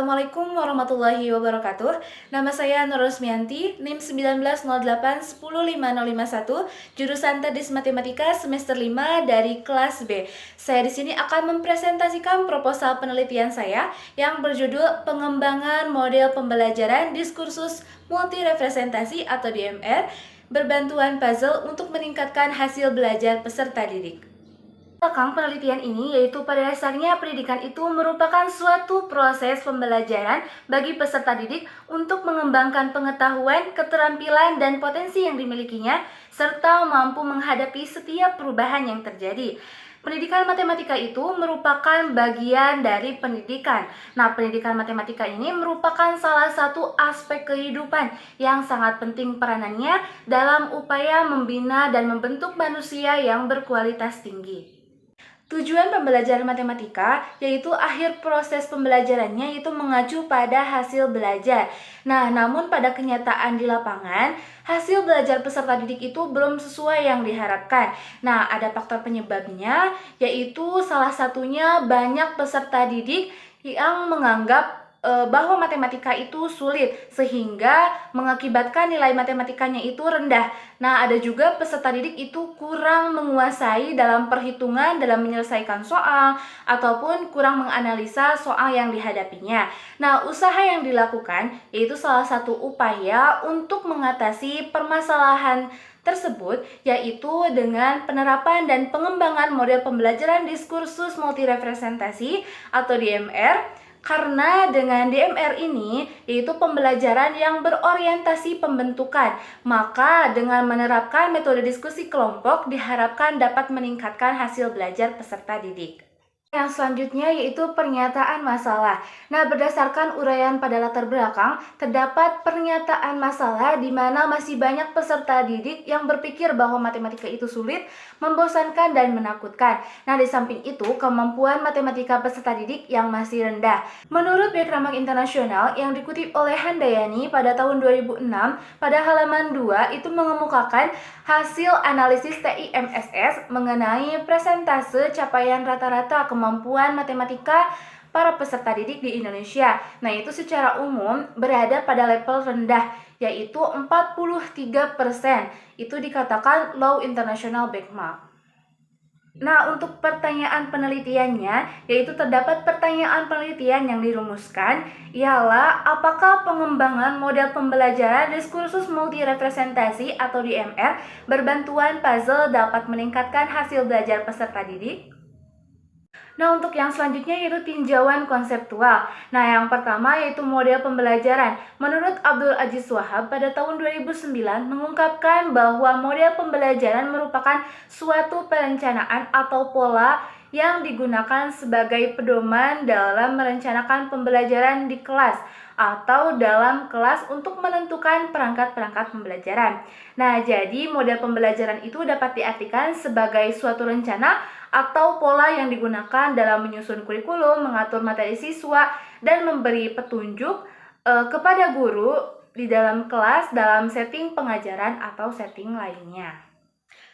Assalamualaikum warahmatullahi wabarakatuh. Nama saya Nur Rosmianti, NIM 1908105051, jurusan Teknik Matematika semester 5 dari kelas B. Saya di sini akan mempresentasikan proposal penelitian saya yang berjudul Pengembangan Model Pembelajaran Diskursus Multirepresentasi atau DMR, berbantuan puzzle untuk meningkatkan hasil belajar peserta didik. Belakang penelitian ini yaitu pada dasarnya pendidikan itu merupakan suatu proses pembelajaran bagi peserta didik untuk mengembangkan pengetahuan, keterampilan, dan potensi yang dimilikinya serta mampu menghadapi setiap perubahan yang terjadi. Pendidikan matematika itu merupakan bagian dari pendidikan. Nah, pendidikan matematika ini merupakan salah satu aspek kehidupan yang sangat penting peranannya dalam upaya membina dan membentuk manusia yang berkualitas tinggi. Tujuan pembelajaran matematika yaitu akhir proses pembelajarannya itu mengacu pada hasil belajar. Nah, namun pada kenyataan di lapangan, hasil belajar peserta didik itu belum sesuai yang diharapkan. Nah, ada faktor penyebabnya, yaitu salah satunya banyak peserta didik yang menganggap bahwa matematika itu sulit sehingga mengakibatkan nilai matematikanya itu rendah. Nah, ada juga peserta didik itu kurang menguasai dalam perhitungan dalam menyelesaikan soal ataupun kurang menganalisa soal yang dihadapinya. Nah, usaha yang dilakukan yaitu salah satu upaya untuk mengatasi permasalahan tersebut yaitu dengan penerapan dan pengembangan model pembelajaran diskursus multirepresentasi atau DMR. Karena dengan DMR ini yaitu pembelajaran yang berorientasi pembentukan, maka dengan menerapkan metode diskusi kelompok diharapkan dapat meningkatkan hasil belajar peserta didik. Yang selanjutnya yaitu pernyataan masalah. Nah, berdasarkan uraian pada latar belakang, terdapat pernyataan masalah di mana masih banyak peserta didik yang berpikir bahwa matematika itu sulit, membosankan, dan menakutkan. Nah, di samping itu, kemampuan matematika peserta didik yang masih rendah. Menurut Benchmark Internasional yang dikutip oleh Handayani pada tahun 2006, pada halaman 2 itu mengemukakan hasil analisis TIMSS mengenai persentase capaian rata-rata kemampuan matematika para peserta didik di Indonesia. Nah, itu secara umum berada pada level rendah, yaitu 43%. Itu dikatakan low international benchmark. Nah, untuk pertanyaan penelitiannya, yaitu terdapat pertanyaan penelitian yang dirumuskan, ialah apakah pengembangan model pembelajaran diskursus multirepresentasi atau DMR berbantuan puzzle dapat meningkatkan hasil belajar peserta didik? Nah, untuk yang selanjutnya yaitu tinjauan konseptual. Nah, yang pertama yaitu model pembelajaran. Menurut Abdul Aziz Wahab pada tahun 2009 mengungkapkan bahwa model pembelajaran merupakan suatu perencanaan atau pola yang digunakan sebagai pedoman dalam merencanakan pembelajaran di kelas atau dalam kelas untuk menentukan perangkat-perangkat pembelajaran. Nah, jadi model pembelajaran itu dapat diartikan sebagai suatu rencana atau pola yang digunakan dalam menyusun kurikulum, mengatur materi siswa, dan memberi petunjuk kepada guru di dalam kelas dalam setting pengajaran atau setting lainnya.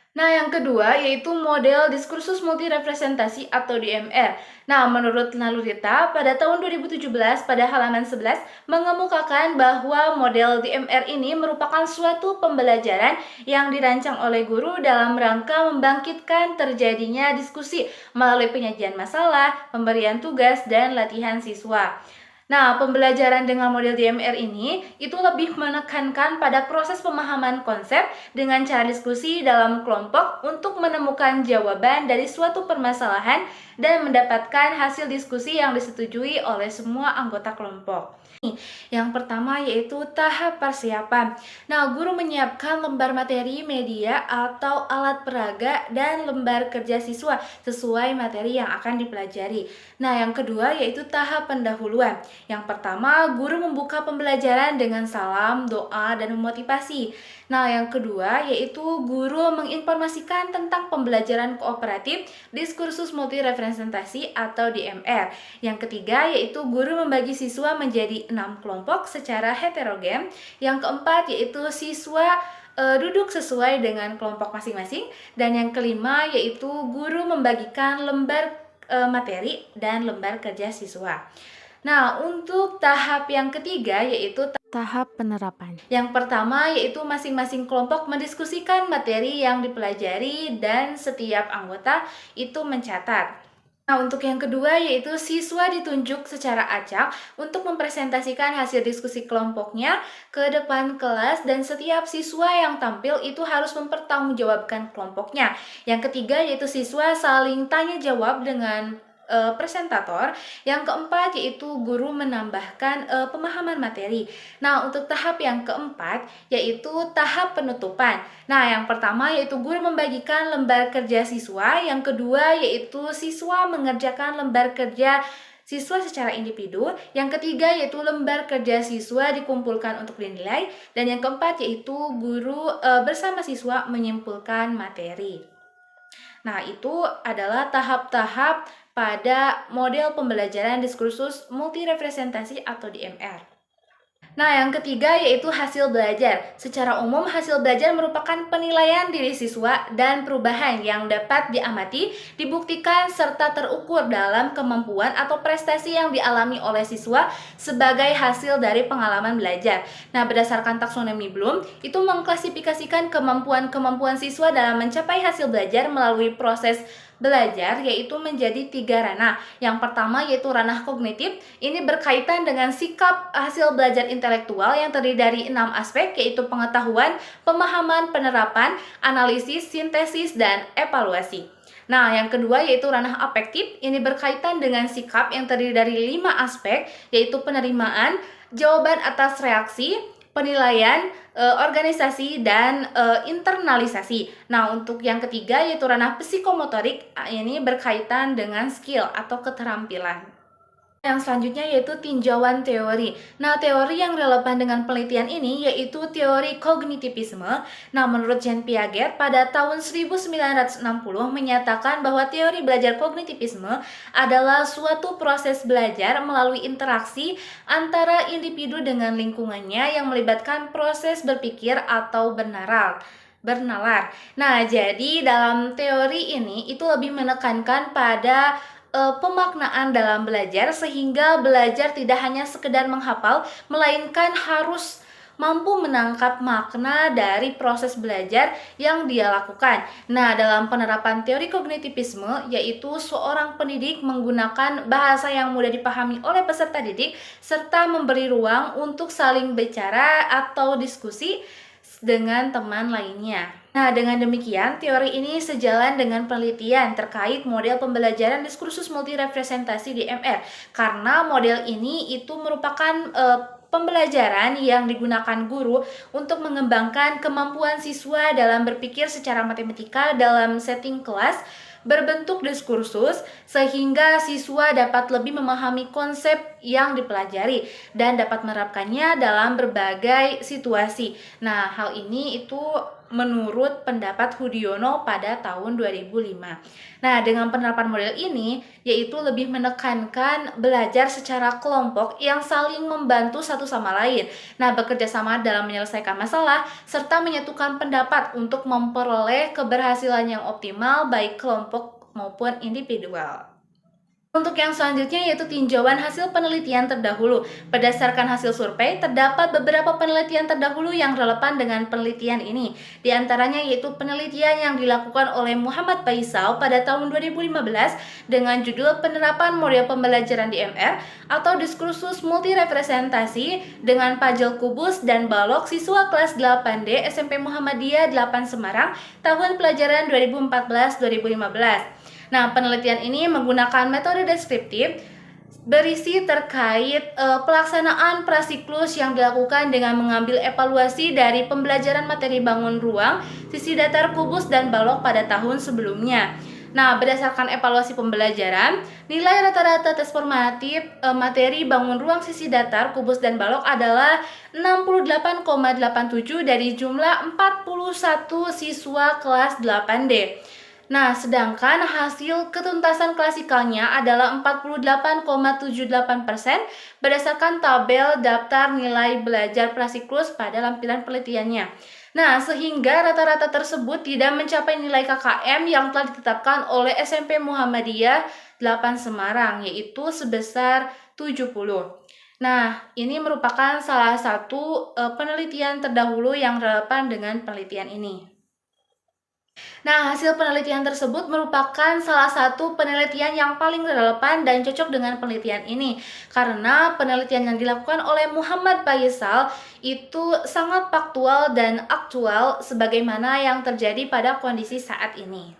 Nah, yang kedua yaitu model diskursus multirepresentasi atau DMR. Nah, menurut Nalurita pada tahun 2017 pada halaman 11 mengemukakan bahwa model DMR ini merupakan suatu pembelajaran yang dirancang oleh guru dalam rangka membangkitkan terjadinya diskusi melalui penyajian masalah, pemberian tugas, dan latihan siswa. Nah, pembelajaran dengan model DMR ini itu lebih menekankan pada proses pemahaman konsep dengan cara diskusi dalam kelompok untuk menemukan jawaban dari suatu permasalahan dan mendapatkan hasil diskusi yang disetujui oleh semua anggota kelompok. Yang pertama yaitu tahap persiapan. Nah, guru menyiapkan lembar materi, media, atau alat peraga dan lembar kerja siswa sesuai materi yang akan dipelajari. Nah, yang kedua yaitu tahap pendahuluan. Yang pertama, guru membuka pembelajaran dengan salam, doa, dan memotivasi. Nah, yang kedua yaitu guru menginformasikan tentang pembelajaran kooperatif diskursus multirepresentasi atau DMR. Yang ketiga yaitu guru membagi siswa menjadi 6 kelompok secara heterogen. Yang keempat yaitu siswa duduk sesuai dengan kelompok masing-masing. Dan yang kelima yaitu guru membagikan lembar materi dan lembar kerja siswa. Nah, untuk tahap yang ketiga yaitu Tahap penerapan. yang pertama yaitu masing-masing kelompok mendiskusikan materi yang dipelajari dan setiap anggota itu mencatat. Nah, untuk yang kedua yaitu siswa ditunjuk secara acak untuk mempresentasikan hasil diskusi kelompoknya ke depan kelas dan setiap siswa yang tampil itu harus mempertanggungjawabkan kelompoknya. Yang ketiga yaitu siswa saling tanya jawab dengan presentator. Yang keempat yaitu guru menambahkan pemahaman materi. Nah, untuk tahap yang keempat yaitu tahap penutupan. Nah, yang pertama yaitu guru membagikan lembar kerja siswa, yang kedua yaitu siswa mengerjakan lembar kerja siswa secara individu, yang ketiga yaitu lembar kerja siswa dikumpulkan untuk dinilai, dan yang keempat yaitu guru bersama siswa menyimpulkan materi. Nah, itu adalah tahap-tahap pada model pembelajaran diskursus multirepresentasi atau DMR. Nah, yang ketiga yaitu hasil belajar. Secara umum, hasil belajar merupakan penilaian diri siswa dan perubahan yang dapat diamati, dibuktikan, serta terukur dalam kemampuan atau prestasi yang dialami oleh siswa sebagai hasil dari pengalaman belajar. Nah, berdasarkan taksonomi Bloom, itu mengklasifikasikan kemampuan-kemampuan siswa dalam mencapai hasil belajar melalui proses belajar yaitu menjadi 3 ranah. Yang pertama yaitu ranah kognitif. Ini berkaitan dengan sikap hasil belajar intelektual yang terdiri dari 6 aspek yaitu pengetahuan, pemahaman, penerapan, analisis, sintesis, dan evaluasi. Nah, yang kedua yaitu ranah afektif. Ini berkaitan dengan sikap yang terdiri dari 5 aspek yaitu penerimaan, jawaban atas reaksi, penilaian, organisasi, dan internalisasi. Nah, untuk yang ketiga yaitu ranah psikomotorik, ini berkaitan dengan skill atau keterampilan. Yang selanjutnya yaitu tinjauan teori. Nah, teori yang relevan dengan penelitian ini yaitu teori kognitivisme. Nah, menurut Jean Piaget pada tahun 1960 menyatakan bahwa teori belajar kognitivisme adalah suatu proses belajar melalui interaksi antara individu dengan lingkungannya yang melibatkan proses berpikir atau bernalar. Nah, jadi dalam teori ini itu lebih menekankan pada pemaknaan dalam belajar sehingga belajar tidak hanya sekedar menghafal melainkan harus mampu menangkap makna dari proses belajar yang dia lakukan. Nah, dalam penerapan teori kognitivisme yaitu seorang pendidik menggunakan bahasa yang mudah dipahami oleh peserta didik serta memberi ruang untuk saling bicara atau diskusi dengan teman lainnya. Nah, dengan demikian, teori ini sejalan dengan penelitian terkait model pembelajaran diskursus multirepresentasi DMR. Karena model ini itu merupakan pembelajaran yang digunakan guru untuk mengembangkan kemampuan siswa dalam berpikir secara matematika dalam setting kelas berbentuk diskursus sehingga siswa dapat lebih memahami konsep yang dipelajari dan dapat menerapkannya dalam berbagai situasi. Nah, hal ini itu menurut pendapat Hudiono pada tahun 2005. Nah, dengan penerapan model ini yaitu lebih menekankan belajar secara kelompok yang saling membantu satu sama lain. Nah, bekerja sama dalam menyelesaikan masalah serta menyatukan pendapat untuk memperoleh keberhasilan yang optimal baik kelompok maupun individual. Untuk yang selanjutnya yaitu tinjauan hasil penelitian terdahulu. Berdasarkan hasil survei, terdapat beberapa penelitian terdahulu yang relevan dengan penelitian ini. Di antaranya yaitu penelitian yang dilakukan oleh Muhammad Faisal pada tahun 2015 dengan judul Penerapan Model Pembelajaran DMR atau Diskursus Multirepresentasi dengan Pajel Kubus dan Balok siswa kelas 8D SMP Muhammadiyah 8 Semarang tahun pelajaran 2014-2015. Nah, penelitian ini menggunakan metode deskriptif berisi terkait pelaksanaan prasiklus yang dilakukan dengan mengambil evaluasi dari pembelajaran materi bangun ruang, sisi datar, kubus, dan balok pada tahun sebelumnya. Nah, berdasarkan evaluasi pembelajaran, nilai rata-rata tes formatif materi bangun ruang, sisi datar, kubus, dan balok adalah 68,87 dari jumlah 41 siswa kelas 8D. Nah, sedangkan hasil ketuntasan klasikalnya adalah 48,78% berdasarkan tabel daftar nilai belajar prasiklus pada lampiran penelitiannya. Nah, sehingga rata-rata tersebut tidak mencapai nilai KKM yang telah ditetapkan oleh SMP Muhammadiyah 8 Semarang, yaitu sebesar Nah, ini merupakan salah satu penelitian terdahulu yang relevan dengan penelitian ini. Nah, hasil penelitian tersebut merupakan salah satu penelitian yang paling relevan dan cocok dengan penelitian ini. Karena penelitian yang dilakukan oleh Muhammad Faisal itu sangat faktual dan aktual sebagaimana yang terjadi pada kondisi saat ini.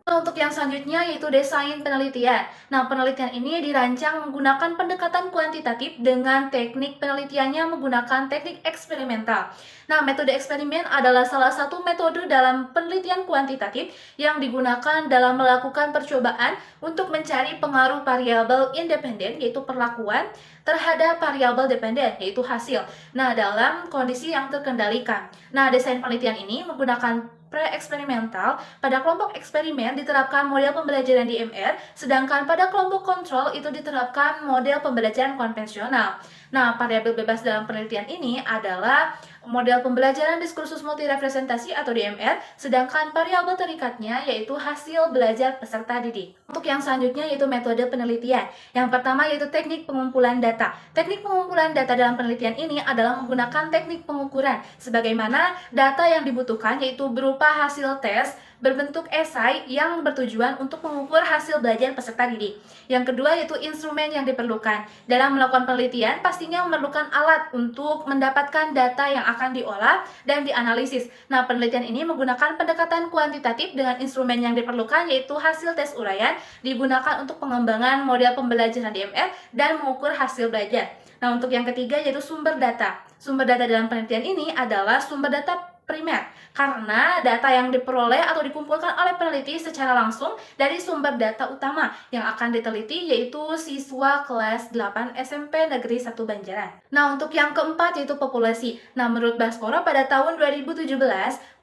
Untuk yang selanjutnya yaitu desain penelitian. Nah, penelitian ini dirancang menggunakan pendekatan kuantitatif dengan teknik penelitiannya menggunakan teknik eksperimental. Nah, metode eksperimen adalah salah satu metode dalam penelitian kuantitatif yang digunakan dalam melakukan percobaan untuk mencari pengaruh variabel independen yaitu perlakuan terhadap variabel dependen yaitu hasil. Nah, dalam kondisi yang terkendalikan. Nah, desain penelitian ini menggunakan pre-eksperimental. Pada kelompok eksperimen diterapkan model pembelajaran DMR, sedangkan pada kelompok kontrol itu diterapkan model pembelajaran konvensional. Nah, variabel bebas dalam penelitian ini adalah model pembelajaran diskursus multirepresentasi atau DMR, sedangkan variabel terikatnya yaitu hasil belajar peserta didik. Untuk yang selanjutnya yaitu metode penelitian. Yang pertama yaitu teknik pengumpulan data. Teknik pengumpulan data dalam penelitian ini adalah menggunakan teknik pengukuran, sebagaimana data yang dibutuhkan yaitu berupa hasil tes berbentuk esai yang bertujuan untuk mengukur hasil belajar peserta didik. Yang kedua yaitu instrumen yang diperlukan. Dalam melakukan penelitian pastinya memerlukan alat untuk mendapatkan data yang akan diolah dan dianalisis. Nah, penelitian ini menggunakan pendekatan kuantitatif dengan instrumen yang diperlukan yaitu hasil tes uraian digunakan untuk pengembangan model pembelajaran DMR dan mengukur hasil belajar. Nah, untuk yang ketiga yaitu sumber data. Sumber data dalam penelitian ini adalah sumber data primer, karena data yang diperoleh atau dikumpulkan oleh peneliti secara langsung dari sumber data utama yang akan diteliti yaitu siswa kelas 8 SMP Negeri 1 Banjaran. Nah, untuk yang keempat yaitu populasi. Nah, menurut Baskoro pada tahun 2017,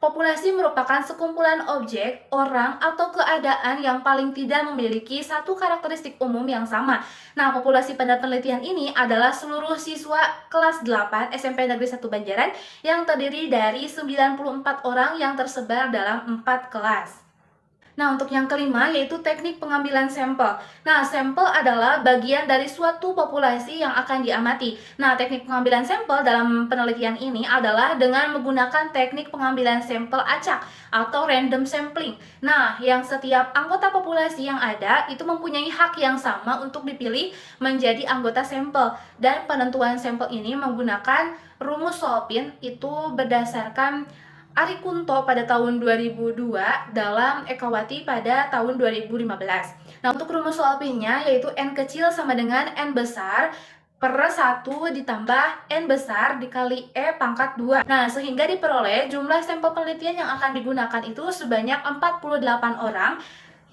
populasi merupakan sekumpulan objek, orang, atau keadaan yang paling tidak memiliki satu karakteristik umum yang sama. Nah, populasi pada penelitian ini adalah seluruh siswa kelas 8 SMP Negeri 1 Banjaran yang terdiri dari 94 orang yang tersebar dalam 4 kelas. Nah, untuk yang kelima yaitu teknik pengambilan sampel. Nah, sampel adalah bagian dari suatu populasi yang akan diamati. Nah, teknik pengambilan sampel dalam penelitian ini adalah dengan menggunakan teknik pengambilan sampel acak atau random sampling. Nah, yang setiap anggota populasi yang ada itu mempunyai hak yang sama untuk dipilih menjadi anggota sampel. Dan penentuan sampel ini menggunakan rumus Solpin itu berdasarkan Ari Kunto pada tahun 2002 dalam Ekawati pada tahun 2015. Nah, untuk rumus Solpinnya yaitu N kecil sama dengan N besar per 1 ditambah N besar dikali E pangkat 2. Nah, sehingga diperoleh jumlah sampel penelitian yang akan digunakan itu sebanyak 48 orang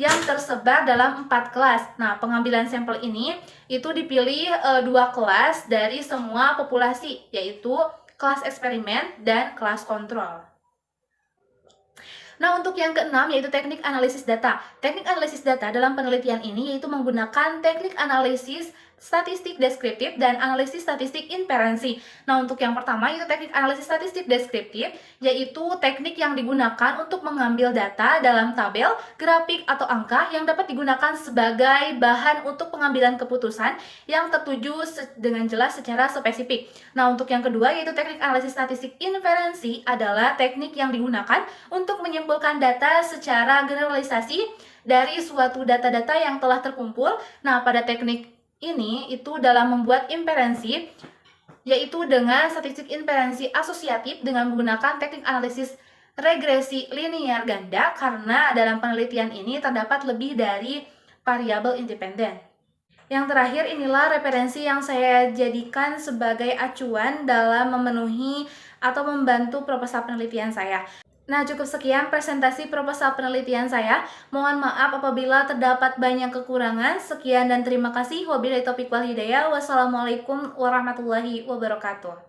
yang tersebar dalam 4 kelas. Nah, pengambilan sampel ini itu dipilih 2 kelas dari semua populasi, yaitu kelas eksperimen dan kelas kontrol. Nah, untuk yang keenam yaitu teknik analisis data. Teknik analisis data dalam penelitian ini yaitu menggunakan teknik analisis statistik deskriptif dan analisis statistik inferensi. Nah, untuk yang pertama yaitu teknik analisis statistik deskriptif, yaitu teknik yang digunakan untuk mengambil data dalam tabel, grafik, atau angka yang dapat digunakan sebagai bahan untuk pengambilan keputusan yang tertuju dengan jelas secara spesifik. Nah, untuk yang kedua yaitu teknik analisis statistik inferensi adalah teknik yang digunakan untuk menyimpulkan data secara generalisasi dari suatu data-data yang telah terkumpul. Nah, pada teknik ini itu dalam membuat inferensi yaitu dengan statistik inferensi asosiatif dengan menggunakan teknik analisis regresi linear ganda karena dalam penelitian ini terdapat lebih dari variabel independen. Yang terakhir inilah referensi yang saya jadikan sebagai acuan dalam memenuhi atau membantu proposal penelitian saya. Nah, cukup sekian presentasi proposal penelitian saya. Mohon maaf apabila terdapat banyak kekurangan. Sekian dan terima kasih. Wabillahi taufiq wal hidayah. Wassalamualaikum warahmatullahi wabarakatuh.